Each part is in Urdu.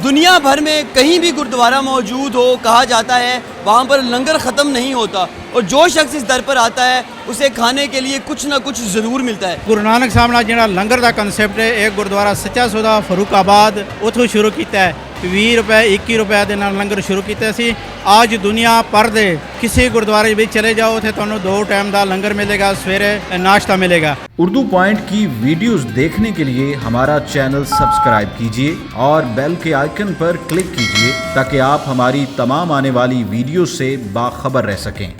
دنیا بھر میں کہیں بھی گردوارہ موجود ہو، کہا جاتا ہے وہاں پر لنگر ختم نہیں ہوتا، اور جو شخص اس در پر آتا ہے اسے کھانے کے لیے کچھ نہ کچھ ضرور ملتا ہے۔ گرو نانک صاحب نے جہاں لنگر دا کنسیپٹ ہے، ایک گردوارہ سچا سودا فاروق آباد اتوں شروع کیتا ہے، 20 روپے 21 روپے دے نال لنگر شروع کیتا سی۔ آج دنیا پر دے کسی گردوارے بھی چلے جاؤ تے تانوں 2 ٹائم دا لنگر ملے گا، سویرے ناشتہ ملے گا۔ اردو پوائنٹ کی ویڈیوز دیکھنے کے لیے ہمارا چینل سبسکرائب کیجیے اور بیل کے آئیکن پر کلک کیجیے تاکہ آپ ہماری تمام آنے والی ویڈیوز سے باخبر رہ سکیں۔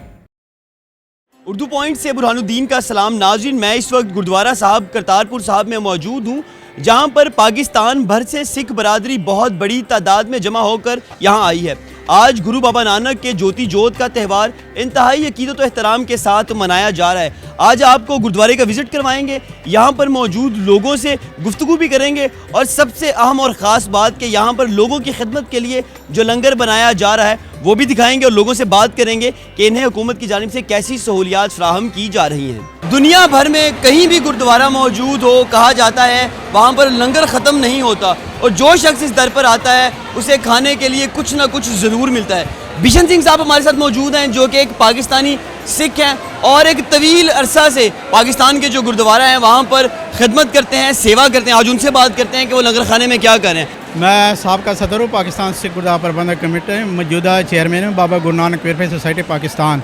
اردو پوائنٹ سے برہان الدین کا سلام ناظرین، میں اس وقت گردوارہ صاحب کرتارپور صاحب میں موجود ہوں، جہاں پر پاکستان بھر سے سکھ برادری بہت بڑی تعداد میں جمع ہو کر یہاں آئی ہے۔ آج گرو بابا نانک کے جوتی جوت کا تہوار انتہائی عقیدت و احترام کے ساتھ منایا جا رہا ہے۔ آج آپ کو گردوارے کا وزٹ کروائیں گے، یہاں پر موجود لوگوں سے گفتگو بھی کریں گے، اور سب سے اہم اور خاص بات کہ یہاں پر لوگوں کی خدمت کے لیے جو لنگر بنایا جا رہا ہے وہ بھی دکھائیں گے، اور لوگوں سے بات کریں گے کہ انہیں حکومت کی جانب سے کیسی سہولیات فراہم کی جا رہی ہیں۔ دنیا بھر میں کہیں بھی گردوارہ موجود ہو، کہا جاتا ہے وہاں پر لنگر ختم نہیں ہوتا، اور جو شخص اس در پر آتا ہے اسے کھانے کے لیے کچھ نہ کچھ ضرور ملتا ہے۔ بشن سنگھ صاحب ہمارے ساتھ موجود ہیں، جو کہ ایک پاکستانی سکھ ہیں اور ایک طویل عرصہ سے پاکستان کے جو گردوارہ ہیں وہاں پر خدمت کرتے ہیں، سیوا کرتے ہیں۔ آج ان سے بات کرتے ہیں کہ وہ لنگر خانے میں کیا کر رہے ہیں۔ میں سابقہ صدر ہوں پاکستان سکھ گردوارہ پربندھک کمیٹی، موجودہ چیئرمین ہوں بابا گرو نانک ویلفیئر سوسائٹی پاکستان۔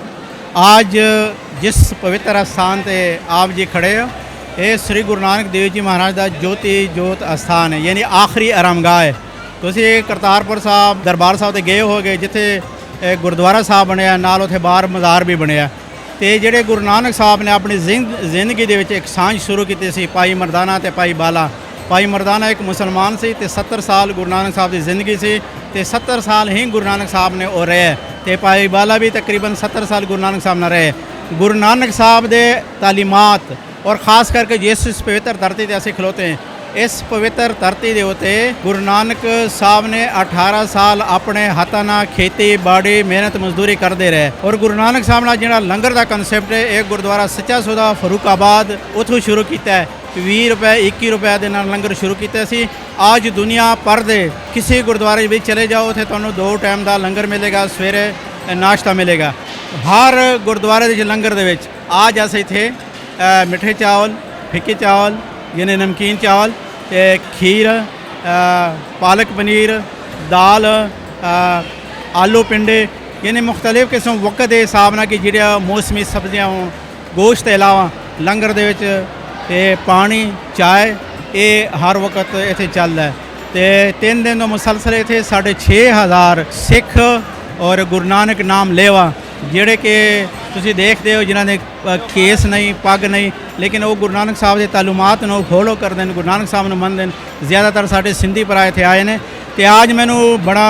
آج جس پوتر استھان تے آپ جی کھڑے ہو، یہ سری گرو نانک دیو جی مہاراج دا جوتی جوت استھان ہے، یعنی آخری آرام گاہ ہے۔ تسی کرتارپور صاحب دربار صاحب تے گئے ہو گے، جتھے گردوارہ صاحب بنیا، نال اتھے باہر مزار بھی بنیا۔ تے جڑے گرو نانک صاحب نے اپنی زندگی دے وچ ایک سانجھ شروع کیتی سی، پائی مردانہ تے پائی بالا۔ پائی مردانہ ایک مسلمان سی تے 70 سال گرو نانک صاحب دی زندگی سی، تے 70 سال ہی گرو نانک صاحب نے او رہے، تے پائی بالا بھی تقریباً 70 سال گرو نانک صاحب نہ رہے۔ گرو نانک صاحب دے تعلیمات، اور خاص کر کے جس پوتر دھرتی تے اسی کھلوتے ہیں، اس پوتر دھرتی دے ہوتے گرو نانک صاحب نے 18 سال اپنے ہاتھاں نال کھیتی باڑی محنت مزدوری کرتے رہے، اور گرو نانک صاحب نے جہاں لنگر دا کنسیپٹ ہے، ایک گردوارہ سچا سودا فاروق آباد اتوں شروع کیتا ہے، 20 روپے 21 روپے دے نال لنگر شروع کیتا سی۔ آج دنیا پر دے کسی گردوارے بھی چلے جاؤ تے تانوں 2 ٹائم دا لنگر ملے گا، سویرے ناشتہ ملے گا۔ ہر گردوارے دے لنگر دے وچ آج اسے تھے میٹھے چاول، پھیکے چاول یعنی نمکین چاول، کھیر، پالک پنیر، دال، آلو پنڈے، یعنی مختلف قسم وقت کے حساب نہ کہ جڑا موسمی سبزیاں ہوں، گوشت کے علاوہ لنگر دے وچ پانی چائے یہ ہر وقت اتنے چل رہا ہے۔ تے 3 دن مسلسل اتنے 6,500 سکھ اور گرو نانک نام لیوا جڑے کہ تسی دیکھتے ہو جنہاں نے کیس نہیں پگ نہیں، لیکن وہ گرو نانک صاحب کے تعلومات نو فالو کر دیں، گرو نانک صاحب نو من دیں۔ زیادہ تر سارے سندھی پرائے تھے آئے نے، تے آج مینو بڑا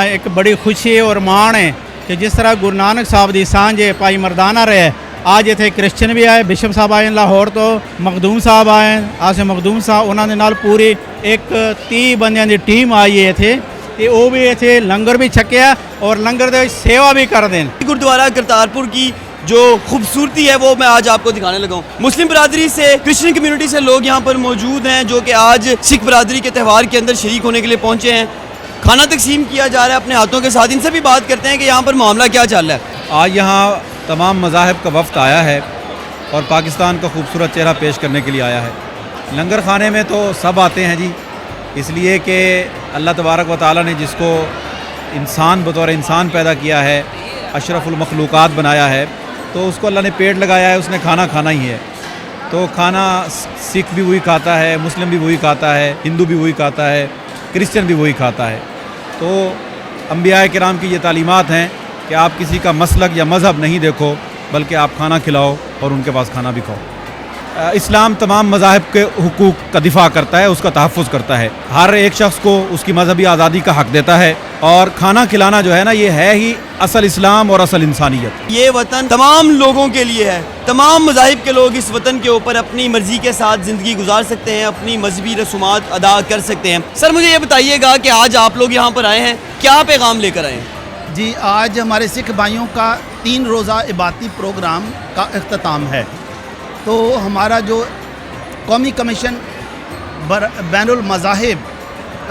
ایک بڑی خوشی اور مان ہے کہ جس طرح گرو نانک صاحب دی سانجھ پائی مردانہ رہے، آج اتنے کرسچن بھی آئے، بشپ صاحب آئے لاہور تو، مخدوم صاحب آئے، آسے مخدوم صاحب انہوں نے نال پوری ایک 30 بندیاں دی ٹیم آئی ہے تھے، کہ وہ بھی اتنے لنگر بھی چھکیا اور لنگر دے سیوا بھی کر دیں۔ گردوارہ کرتارپور کی جو خوبصورتی ہے وہ میں آج آپ کو دکھانے لگا ہوں۔ مسلم برادری سے، کرسچن کمیونٹی سے لوگ یہاں پر موجود ہیں جو کہ آج سکھ برادری کے تہوار کے اندر شریک ہونے کے لیے پہنچے ہیں۔ کھانا تقسیم کیا جا رہا ہے اپنے ہاتھوں کے ساتھ، ان سے بھی بات کرتے ہیں کہ یہاں پر معاملہ کیا چل رہا ہے۔ آج یہاں تمام مذاہب کا وفد آیا ہے اور پاکستان کا خوبصورت چہرہ پیش کرنے کے لیے آیا ہے۔ لنگر خانے میں تو سب آتے ہیں جی، اس لیے کہ اللہ تبارک و تعالیٰ نے جس کو انسان بطور انسان پیدا کیا ہے، اشرف المخلوقات بنایا ہے، تو اس کو اللہ نے پیٹ لگایا ہے، اس نے کھانا کھانا ہی ہے۔ تو کھانا سکھ بھی وہی کھاتا ہے، مسلم بھی وہی کھاتا ہے، ہندو بھی وہی کھاتا ہے، کرسچن بھی وہی کھاتا ہے۔ تو انبیاء کرام کی یہ تعلیمات ہیں کہ آپ کسی کا مسلک یا مذہب نہیں دیکھو، بلکہ آپ کھانا کھلاؤ اور ان کے پاس کھانا بھی کھاؤ۔ اسلام تمام مذاہب کے حقوق کا دفاع کرتا ہے، اس کا تحفظ کرتا ہے، ہر ایک شخص کو اس کی مذہبی آزادی کا حق دیتا ہے، اور کھانا کھلانا جو ہے نا، یہ ہے ہی اصل اسلام اور اصل انسانیت۔ یہ وطن تمام لوگوں کے لیے ہے، تمام مذاہب کے لوگ اس وطن کے اوپر اپنی مرضی کے ساتھ زندگی گزار سکتے ہیں، اپنی مذہبی رسومات ادا کر سکتے ہیں۔ سر مجھے یہ بتائیے گا کہ آج آپ لوگ یہاں پر آئے ہیں، کیا پیغام لے کر آئے ہیں؟ جی، آج ہمارے سکھ بھائیوں کا 3 روزہ عبادتی پروگرام کا اختتام ہے۔ تو ہمارا جو قومی کمیشن بین المذاہب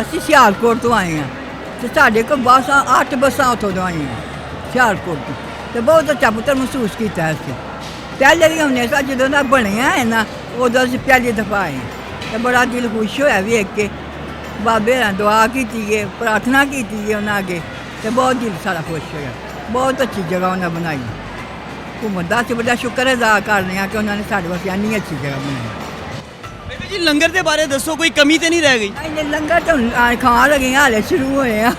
ਅਸੀਂ ਸਿਆਲਕੋਟ ਤੋਂ ਆਏ ਹਾਂ ਤੇ ਸਾਡੇ ਕੋਲ ਬੱਸਾਂ 8 ਬੱਸਾਂ ਉੱਥੋਂ ਤੋਂ ਆਈਆਂ ਸਿਆਲਕੋਟ ਤੋਂ, ਤੇ ਬਹੁਤ ਅੱਛਾ ਪੁੱਤਰ ਮਹਿਸੂਸ ਕੀਤਾ ਅਸੀਂ। ਪਹਿਲੇ ਵੀ ਹੁੰਦੇ ਸਾਂ, ਜਦੋਂ ਦਾ ਬਣਿਆ ਹੈ ਨਾ ਉਦੋਂ ਅਸੀਂ ਪਹਿਲੀ ਦਫਾ ਆਏ ਤੇ ਬੜਾ ਦਿਲ ਖੁਸ਼ ਹੋਇਆ ਵੇਖ ਕੇ। ਬਾਬੇ ਨਾਲ ਦੁਆ ਕੀਤੀ ਹੈ, ਪ੍ਰਾਰਥਨਾ ਕੀਤੀ ਹੈ ਉਹਨਾਂ ਅੱਗੇ, ਤੇ ਬਹੁਤ ਦਿਲ ਸਾਡਾ ਖੁਸ਼ ਹੋਇਆ। ਬਹੁਤ ਅੱਛੀ ਜਗ੍ਹਾ ਉਹਨਾਂ ਬਣਾਈ। ਘੁੰਮਣ ਦਾ ਅਸੀਂ ਬੜਾ ਸ਼ੁਕਰ ਅਦਾ ਕਰਨੇ ਆ ਕਿ ਉਹਨਾਂ ਨੇ ਸਾਡੇ ਵਾਸਤੇ ਇੰਨੀ ਅੱਛੀ ਜਗ੍ਹਾ ਬਣਾਈ। ਬੇਬੀ ਜੀ ਲੰਗਰ ਦੇ ਬਾਰੇ ਦੱਸੋ, ਕੋਈ ਕਮੀ ਤੇ ਨਹੀਂ ਰਹਿ ਗਈ? ਇਹਨੇ ਲੰਗਰ ਤਾਂ ਖਾਣ ਲੱਗੇ ਹਾਲੇ ਸ਼ੁਰੂ ਹੋਏ ਆ।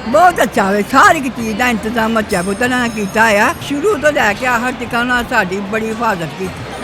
ਬਹੁਤ ਅੱਛਾ ਹੋਵੇ, ਸਾਰੀ ਇੱਕ ਚੀਜ਼ ਦਾ ਇੰਤਜ਼ਾਮ ਅੱਛਾ ਪੁੱਤਰ ਨੇ ਕੀਤਾ ਆ। ਸ਼ੁਰੂ ਤੋਂ ਲੈ ਕੇ ਆਖਰ ਤੱਕ ਉਹਨਾਂ ਸਾਡੀ ਬੜੀ ਹਿਫਾਜ਼ਤ ਕੀਤੀ।